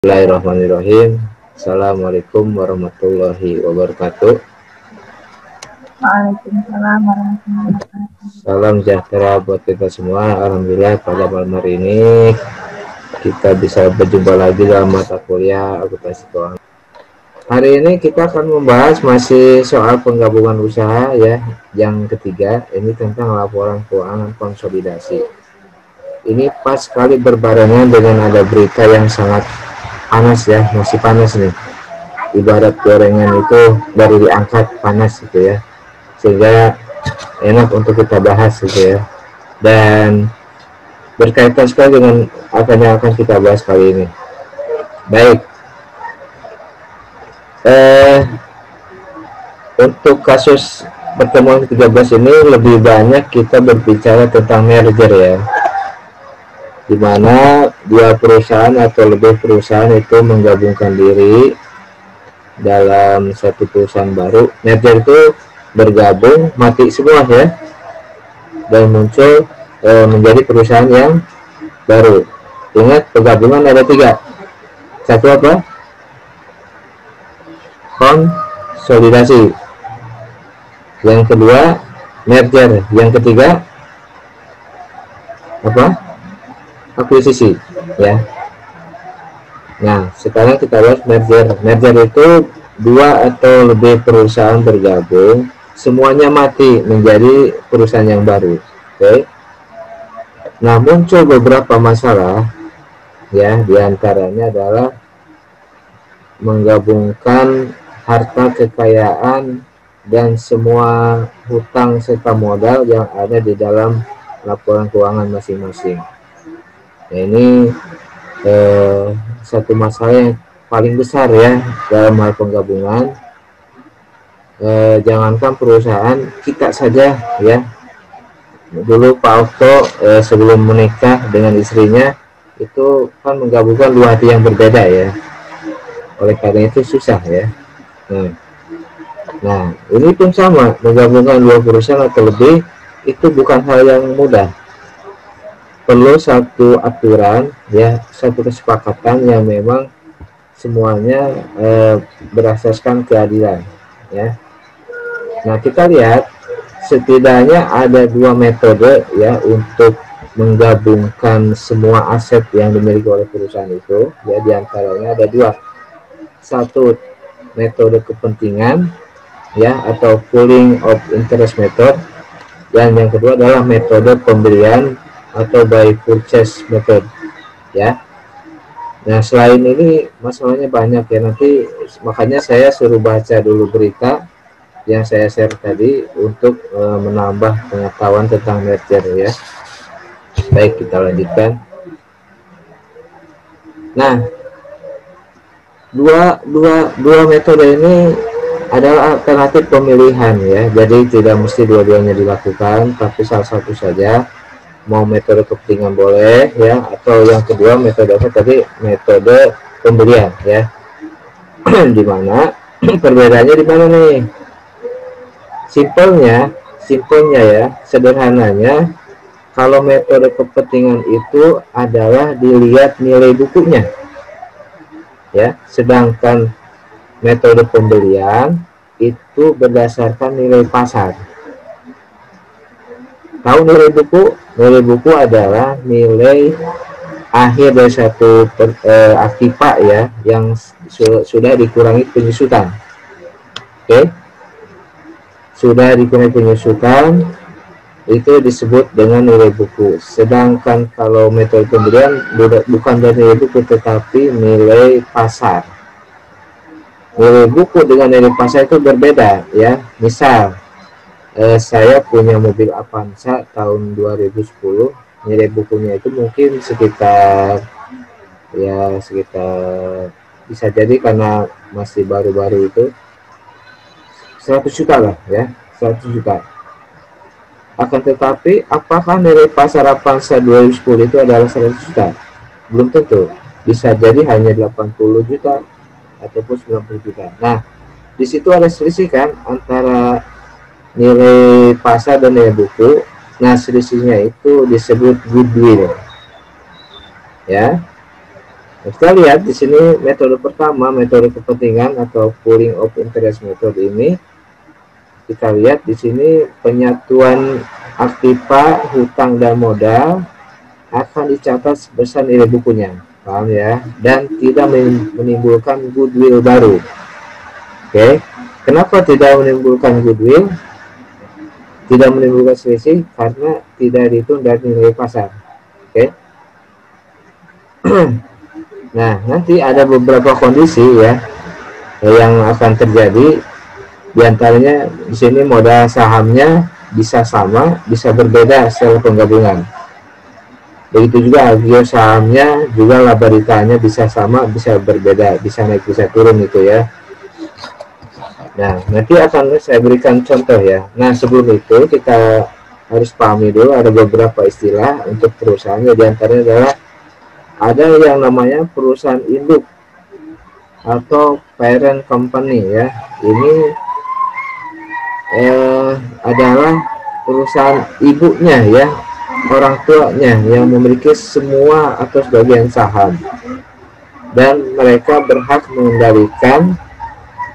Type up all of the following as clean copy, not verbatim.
Bismillahirrahmanirrahim. Assalamualaikum warahmatullahi wabarakatuh. Waalaikumsalam warahmatullahi wabarakatuh. Salam sejahtera buat kita semua. Alhamdulillah pada malam hari ini kita bisa berjumpa lagi dalam mata kuliah akuntansi keuangan. Hari ini kita akan membahas masih soal penggabungan usaha ya, yang ketiga. Ini tentang laporan keuangan konsolidasi. Ini pas sekali berbarengan dengan ada berita yang sangat panas ya, masih panas nih. Ibarat gorengan itu baru diangkat panas gitu ya, sehingga enak untuk kita bahas gitu ya. Dan berkaitan sekali dengan apa yang akan kita bahas kali ini. Baik, untuk kasus pertemuan ke-13 ini lebih banyak kita berbicara tentang merger ya, di mana dua perusahaan atau lebih perusahaan itu menggabungkan diri dalam satu perusahaan baru. Merger itu bergabung, mati semua ya, dan muncul menjadi perusahaan yang baru. Ingat, penggabungan ada tiga. Satu apa? Konsolidasi. Yang kedua merger. Yang ketiga apa? Akuisisi ya. Nah, sekarang kita bahas merger. Merger itu dua atau lebih perusahaan bergabung, semuanya mati menjadi perusahaan yang baru. Oke. Nah, muncul beberapa masalah ya, diantaranya adalah menggabungkan harta kekayaan dan semua hutang serta modal yang ada di dalam laporan keuangan masing-masing. Nah, ini satu masalah yang paling besar ya dalam hal penggabungan. Jangankan perusahaan, kita saja ya. Dulu Pak Okto sebelum menikah dengan istrinya itu kan menggabungkan dua hati yang berbeda ya. Oleh karena itu susah ya. Nah, ini pun sama, menggabungkan dua perusahaan atau lebih itu bukan hal yang mudah. Perlu satu aturan ya, satu kesepakatan yang memang semuanya berasaskan keadilan ya. Nah, kita lihat setidaknya ada dua metode ya untuk menggabungkan semua aset yang dimiliki oleh perusahaan itu ya. Diantaranya ada dua. Satu, metode kepentingan ya, atau pooling of interest method, dan yang kedua adalah metode pembelian atau buy purchase method ya. Nah, selain ini masalahnya banyak ya, nanti makanya saya suruh baca dulu berita yang saya share tadi untuk menambah pengetahuan tentang merger ya. Baik, kita lanjutkan. Nah, dua metode ini adalah alternatif pemilihan ya, jadi tidak mesti dua-duanya dilakukan, tapi salah satu saja. Mau metode kepentingan boleh ya, atau yang kedua metode apa tadi, metode pembelian ya. Di mana perbedaannya di mana nih? Simpelnya ya, sederhananya, kalau metode kepentingan itu adalah dilihat nilai bukunya ya, sedangkan metode pembelian itu berdasarkan nilai pasar. Tahu nilai buku? Nilai buku adalah nilai akhir dari satu aktiva ya, yang sudah dikurangi penyusutan. Oke, sudah dikurangi penyusutan, itu disebut dengan nilai buku. Sedangkan kalau metode pembelian bukan dari nilai buku, tetapi nilai pasar. Nilai buku dengan nilai pasar itu berbeda ya. Misal saya punya mobil Avanza tahun 2010, nilai bukunya itu mungkin sekitar bisa jadi karena masih baru-baru itu 100 juta lah ya, 100 juta. Akan tetapi apakah nilai pasar Avanza 2010 itu adalah 100 juta? Belum tentu, bisa jadi hanya 80 juta ataupun 90 juta. Nah, di situ ada selisih kan antara nilai pasar dan nilai buku. Nah, selisihnya itu disebut goodwill ya. Kita lihat di sini metode pertama, metode kepentingan atau pooling of interest method ini. Kita lihat di sini penyatuan aktiva, hutang dan modal akan dicatat sebesar nilai bukunya, paham ya? Dan tidak menimbulkan goodwill baru. Oke, kenapa tidak menimbulkan goodwill? Tidak menimbulkan selisih karena tidak dihitung dari nilai pasar. Oke. Nah, nanti ada beberapa kondisi ya yang akan terjadi. Di antaranya di sini modal sahamnya bisa sama, bisa berbeda setelah penggabungan. Begitu juga agio sahamnya juga laba ditanya bisa sama, bisa berbeda, bisa naik, bisa turun itu ya. Nah, nanti akan saya berikan contoh ya. Nah, sebelum itu kita harus pahami dulu ada beberapa istilah untuk perusahaan. Di antaranya adalah ada yang namanya perusahaan induk atau parent company ya. Ini adalah perusahaan ibunya ya, orang tuanya yang memiliki semua atau sebagian saham, dan mereka berhak mengendalikan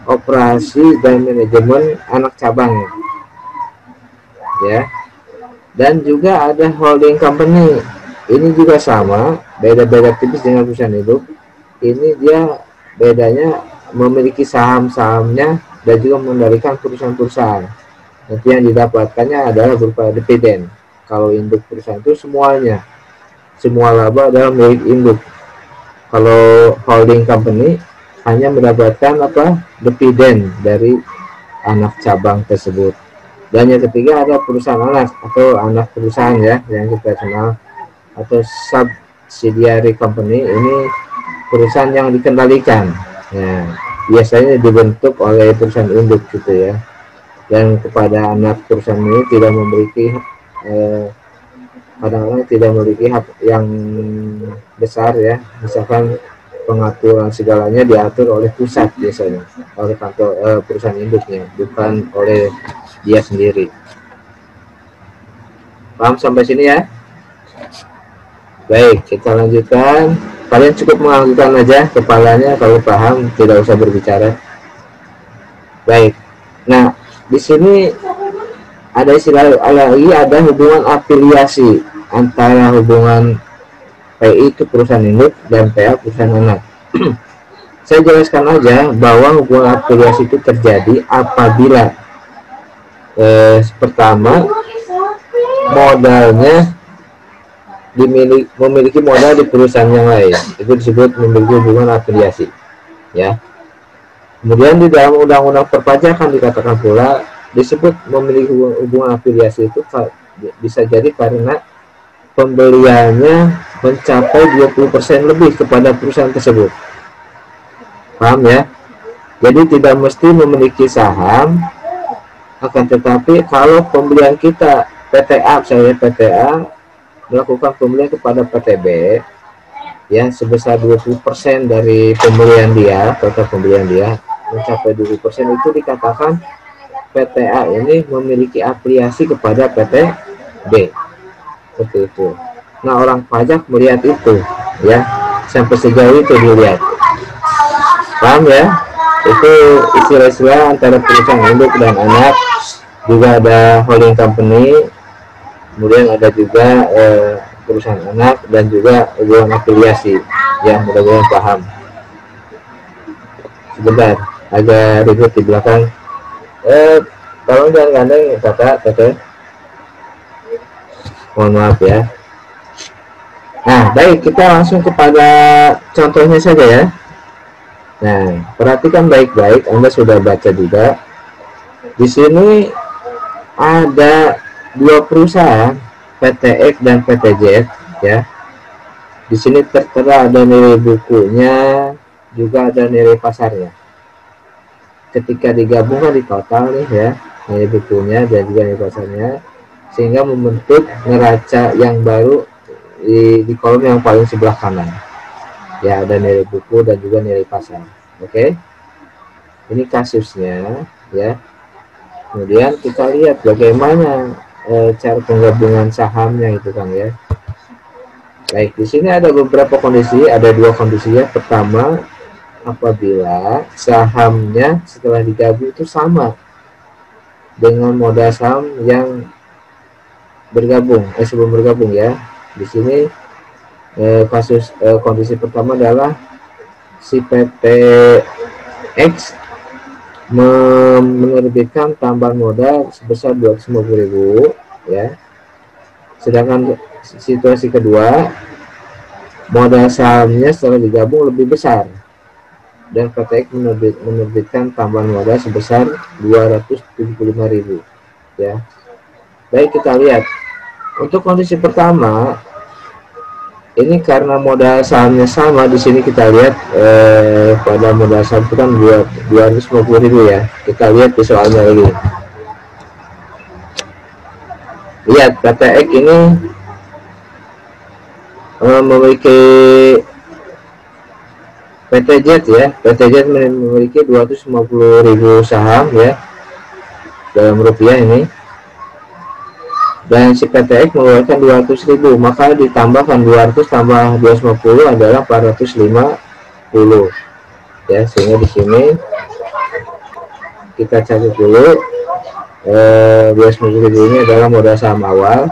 operasi dan manajemen anak cabangnya ya. Dan juga ada holding company, ini juga sama, beda-beda tipis dengan perusahaan induk. Ini dia bedanya memiliki saham-sahamnya dan juga mengendalikan perusahaan-perusahaan. Nanti yang didapatkannya adalah berupa dividen. Kalau induk perusahaan itu semuanya, semua laba adalah milik induk. Kalau holding company hanya mendapatkan dividen dari anak cabang tersebut. Dan yang ketiga ada perusahaan anak atau anak perusahaan ya, yang kita kenal, atau subsidiary company. Ini perusahaan yang dikendalikan. Nah, biasanya dibentuk oleh perusahaan induk gitu ya, dan kepada anak perusahaan ini tidak memiliki kadang-kadang tidak memiliki hak yang besar ya. Misalkan pengaturan segalanya diatur oleh pusat, biasanya oleh kantor perusahaan induknya, bukan oleh dia sendiri. Paham sampai sini ya? Baik, kita lanjutkan. Kalian cukup menganggukkan aja kepalanya kalau paham, tidak usah berbicara. Baik. Nah, di sini ada istilah lagi, ada hubungan afiliasi antara hubungan PI itu perusahaan induk dan PA perusahaan anak. Saya jelaskan aja bahwa hubungan afiliasi itu terjadi apabila pertama modalnya memiliki modal di perusahaan yang lain, itu disebut memiliki hubungan afiliasi ya. Kemudian di dalam undang-undang perpajakan dikatakan pula disebut memiliki hubungan afiliasi itu bisa jadi karena pembeliannya mencapai 20% lebih kepada perusahaan tersebut. Paham ya? Jadi tidak mesti memiliki saham, akan tetapi kalau pembelian kita PTA, misalnya PTA melakukan pembelian kepada PTB ya sebesar 20% dari pembelian dia, total pembelian dia mencapai 20%, itu dikatakan PTA ini memiliki afiliasi kepada PTB, seperti itu. Nah, orang pajak melihat itu ya, sampai sejauh itu dilihat. Paham ya? Itu istilah-istilah antara perusahaan induk dan anak. Juga ada holding company, kemudian ada juga perusahaan anak, dan juga hubungan afiliasi yang mudah-mudahan paham. Sebentar, agak ribut di belakang. Tolong jangan gandeng kakak. Mohon maaf ya. Nah, baik, kita langsung kepada contohnya saja ya. Nah, perhatikan baik-baik, Anda sudah baca juga. Di sini ada dua perusahaan, PTX dan PTZ ya. Di sini tertera ada nilai bukunya, juga ada nilai pasarnya. Ketika digabungkan di total nih ya, nilai bukunya dan juga nilai pasarnya, sehingga membentuk neraca yang baru di kolom yang paling sebelah kanan. Ya, ada nilai buku dan juga nilai pasar. Oke. Ini kasusnya ya. Kemudian kita lihat bagaimana cara penggabungan sahamnya itu kan ya. Baik, di sini ada beberapa kondisi, ada dua kondisi ya. Pertama, apabila sahamnya setelah digabung itu sama dengan modal saham yang bergabung, sebelum bergabung ya. Di sini kondisi pertama adalah si PTX menerbitkan tambahan modal sebesar 250.000 ya. Sedangkan situasi kedua, modal sahamnya setelah digabung lebih besar dan PTX menerbitkan tambahan modal sebesar 275.000 ya. Baik, kita lihat untuk kondisi pertama ini karena modal sahamnya sama. Di sini kita lihat pada modal saham itu kan 250.000 ya. Kita lihat di soalnya lagi. Lihat PTX ini memiliki PTZ ya. PTZ memiliki 250.000 saham ya dalam rupiah ini. Dan si PTX mengeluarkan 200.000, maka ditambahkan 200 tambah 250 adalah 450 ya. Sehingga di sini kita catat dulu 250.000 ini adalah modal saham awal,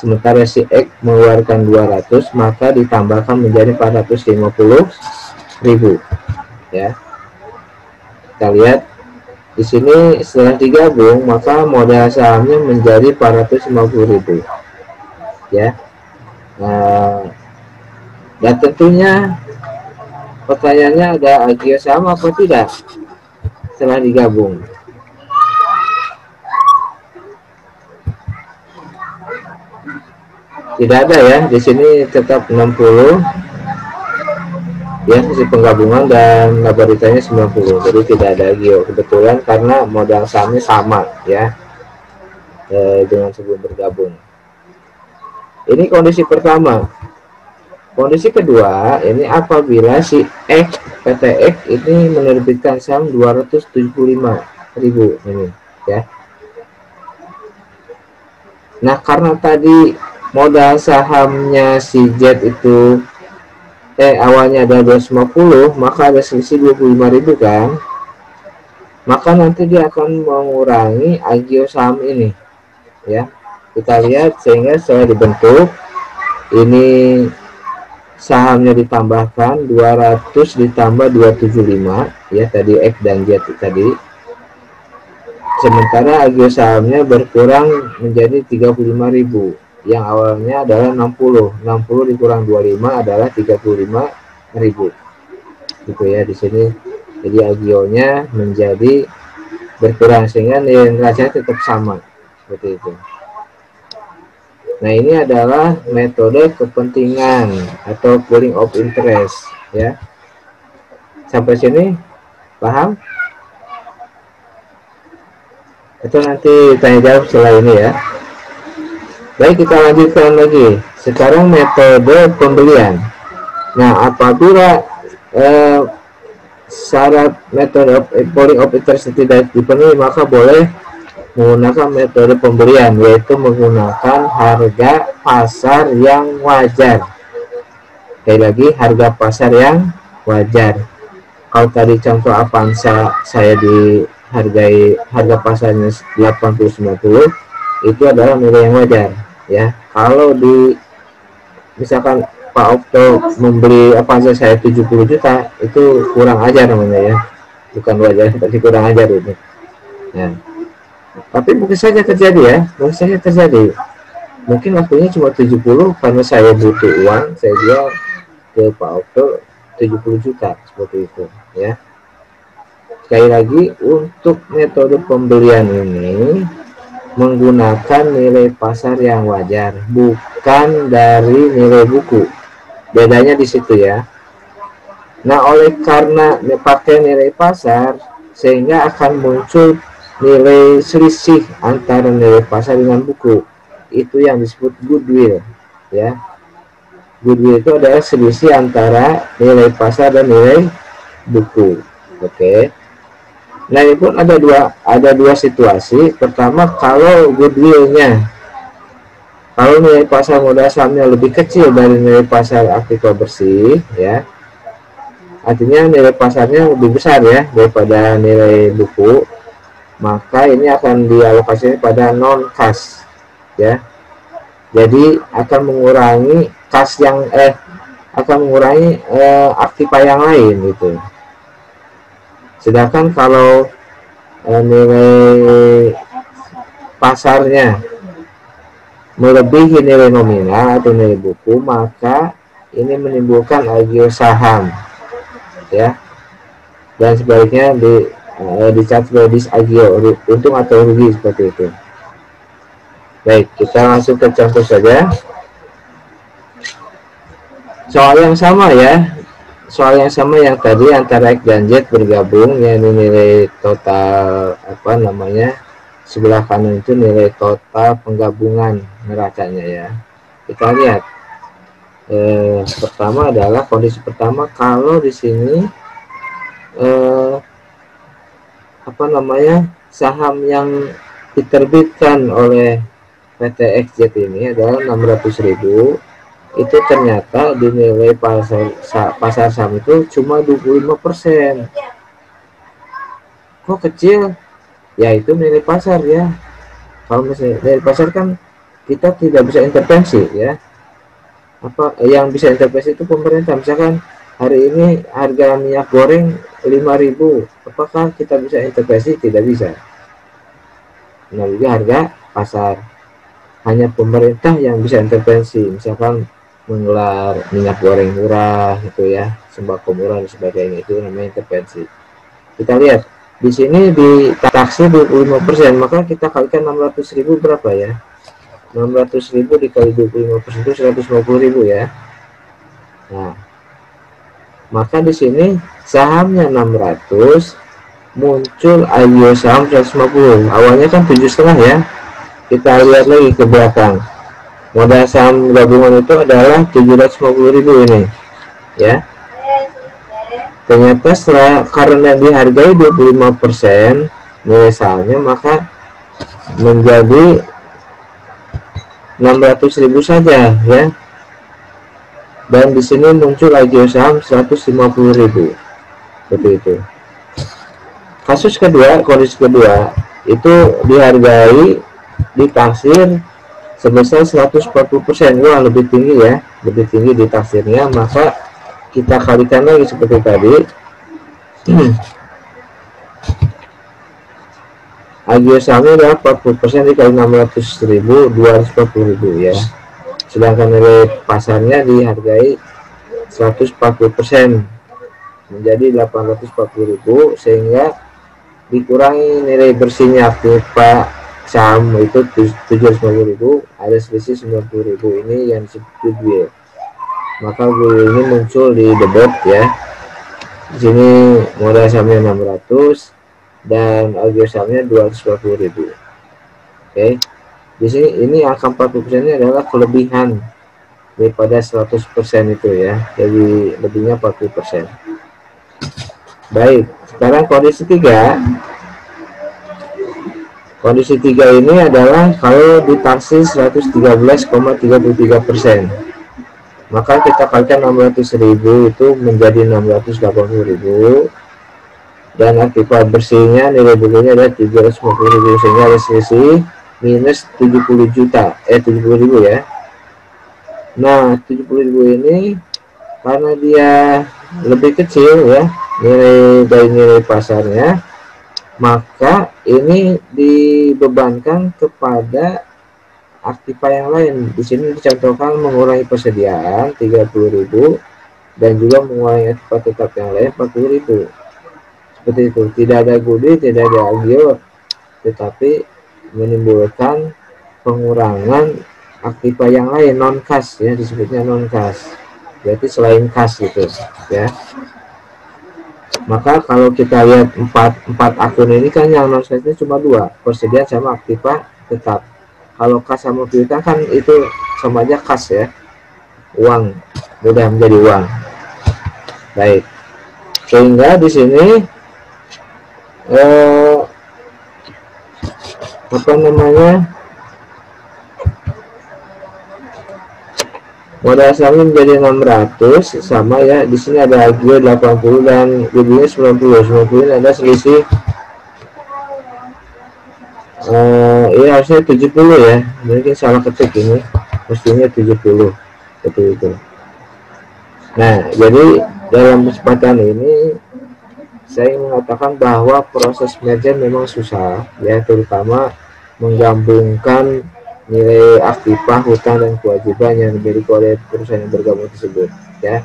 sementara si X mengeluarkan 200, maka ditambahkan menjadi 450.000 ya. Kita lihat di sini setelah digabung maka modal sahamnya menjadi 450.000 ya. Dan tentunya pertanyaannya, ada agio saham apa tidak setelah digabung? Tidak ada ya, di sini tetap 60 ya, sisi penggabungan, dan laba ditanya 90, jadi tidak ada agio kebetulan karena modal sahamnya sama ya dengan sebelum bergabung. Ini kondisi pertama. Kondisi kedua, ini apabila si X PTX ini menerbitkan saham 275.000 ini ya. Nah, karena tadi modal sahamnya si Z itu awalnya ada 250, maka ada selisih 25.000 kan, maka nanti dia akan mengurangi agio saham ini ya. Kita lihat, sehingga setelah dibentuk ini sahamnya ditambahkan 200 ditambah 275 ya, tadi X dan Z tadi, sementara agio sahamnya berkurang menjadi 35.000 yang awalnya adalah 60 dikurang 25 adalah 35.000 gitu ya. Di sini jadi agionya menjadi berkurang sehingga nilai neracanya tetap sama seperti itu. Nah, ini adalah metode kepentingan atau pooling of interest ya. Sampai sini paham? Itu nanti tanya jawab setelah ini ya. Baik, kita lanjutkan lagi. Sekarang metode pembelian. Nah, apabila syarat metode pooling of interest tidak dipenuhi, maka boleh menggunakan metode pembelian, yaitu menggunakan harga pasar yang wajar. Sekali lagi, harga pasar yang wajar. Kalau tadi contoh Avanza saya dihargai harga pasarnya 80-90, itu adalah nilai yang wajar ya. Kalau di misalkan Pak Okto membeli Avanza saya 70 juta, itu kurang ajar namanya ya, bukan wajar, tapi kurang ajar itu ya. Tapi mungkin saja terjadi ya, mungkin saja terjadi, mungkin waktunya cuma 70 karena saya butuh uang, saya jual ke Pak Okto 70 juta seperti itu ya. Sekali lagi, untuk metode pembelian ini menggunakan nilai pasar yang wajar, bukan dari nilai buku. Bedanya di situ ya. Nah, oleh karena pakai nilai pasar, sehingga akan muncul nilai selisih antara nilai pasar dengan buku. Itu yang disebut goodwill ya. Goodwill itu adalah selisih antara nilai pasar dan nilai buku. Oke. Nah, ini pun ada dua situasi. Pertama, kalau goodwillnya Kalau nilai pasar modal sahamnya lebih kecil dari nilai pasar aktiva bersih, ya, artinya nilai pasarnya lebih besar ya daripada nilai buku, maka ini akan dialokasikan pada non kas, ya. Jadi akan mengurangi kas yang akan mengurangi aktiva yang lain gitu. Sedangkan kalau nilai pasarnya melebihi nilai nominal atau nilai buku, maka ini menimbulkan agio saham, ya, dan sebaliknya dicatat sebagai disagio, untung atau rugi, seperti itu. Baik, kita langsung ke contoh saja. Soal yang sama ya, soal yang sama yang tadi antara X dan Z bergabung, ya, ini nilai total apa namanya, sebelah kanan itu nilai total penggabungan neracanya ya. Kita lihat pertama adalah kondisi pertama, kalau di sini apa namanya, saham yang diterbitkan oleh PT XZ ini adalah 600.000, itu ternyata dinilai pasar saham itu cuma 25%. Kok kecil? Ya itu nilai pasar ya. Kalau misalnya nilai pasar kan kita tidak bisa intervensi ya. Apa yang bisa intervensi itu pemerintah. Misalkan hari ini harga minyak goreng 5.000, apakah kita bisa intervensi? Tidak bisa. Nah, juga harga pasar, hanya pemerintah yang bisa intervensi, misalkan menggelar minyak goreng murah gitu ya, sembako murah dan sebagainya, itu namanya intervensi. Kita lihat di sini ditaksir 25%, maka kita kalikan 600.000 berapa ya? 600.000 dikali 25% itu 150.000 ya. Nah, maka di sini sahamnya 600, muncul agio saham 150. Awalnya kan 7,5 ya. Kita lihat lagi ke belakang, modal saham gabungan itu adalah 750.000 ini ya. Ternyata setelah karena dihargai 25% nilai sahamnya, maka menjadi 600.000 saja ya. Dan di sini muncul agio saham 150.000, seperti itu. Kasus kedua, kondisi kedua itu dihargai, ditaksir sebesar 140%. Wah, lebih tinggi ya, lebih tinggi ditaksirnya, maka kita kalikan lagi seperti tadi. Agio sahamnya adalah 40% dikali 600.000, 240.000 ya. Sedangkan nilai pasarnya dihargai 140%, menjadi 840.000, sehingga dikurangi nilai bersihnya aktiva saham itu 750.000, ada selisih 90.000, ini yang disebut goodwill. Maka goodwill ini muncul di debit ya. Di sini modal sahamnya 600 dan agio sahamnya 250.000. Oke. Di sini ini angka 40% ini adalah kelebihan daripada 100% itu ya. Jadi lebihnya 40%. Baik, sekarang kondisi 3. Kondisi 3 ini adalah kalau ditaksir 113,33%. Maka kita kalikan 600.000 itu menjadi 680.000, dan aktiva bersihnya nilai bukunya adalah 750.000, sehingga ada selisih minus 70.000 ya. Nah, 70.000 ini karena dia lebih kecil ya nilai dari nilai pasarnya, maka ini dibebankan kepada aktiva yang lain. Di sini dicontohkan mengurangi persediaan 30.000 dan juga mengurangi aktiva tetap yang lain 40.000. Seperti itu. Tidak ada goodwill, tidak ada agio, tetapi menimbulkan pengurangan aktiva yang lain non kas ya, disebutnya non kas. Berarti selain kas gitu ya. Maka kalau kita lihat empat akun ini kan yang non kasnya cuma 2, persediaan sama aktiva tetap. Kalau kas sama piutang kan itu sama aja kas ya, uang, mudah menjadi uang. Baik, sehingga di sini apa namanya, modal asalnya menjadi 600 sama ya, di sini ada Agio 80 dan goodwillnya 90 ini ada selisih ini harusnya 70 ya, mungkin salah ketik ini, mestinya 70 seperti itu. Nah, jadi dalam kesempatan ini saya mengatakan bahwa proses merger memang susah ya, terutama menggabungkan nilai aktiva, hutang, dan kewajiban yang dimiliki oleh perusahaan yang bergabung tersebut ya.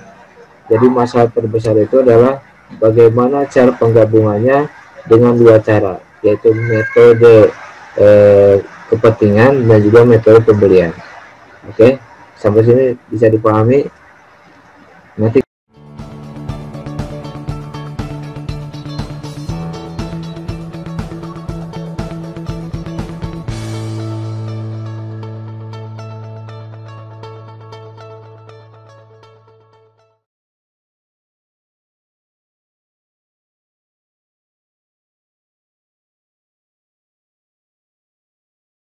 Jadi masalah terbesar itu adalah bagaimana cara penggabungannya dengan dua cara, yaitu metode kepentingan dan juga metode pembelian. Oke, sampai sini bisa dipahami.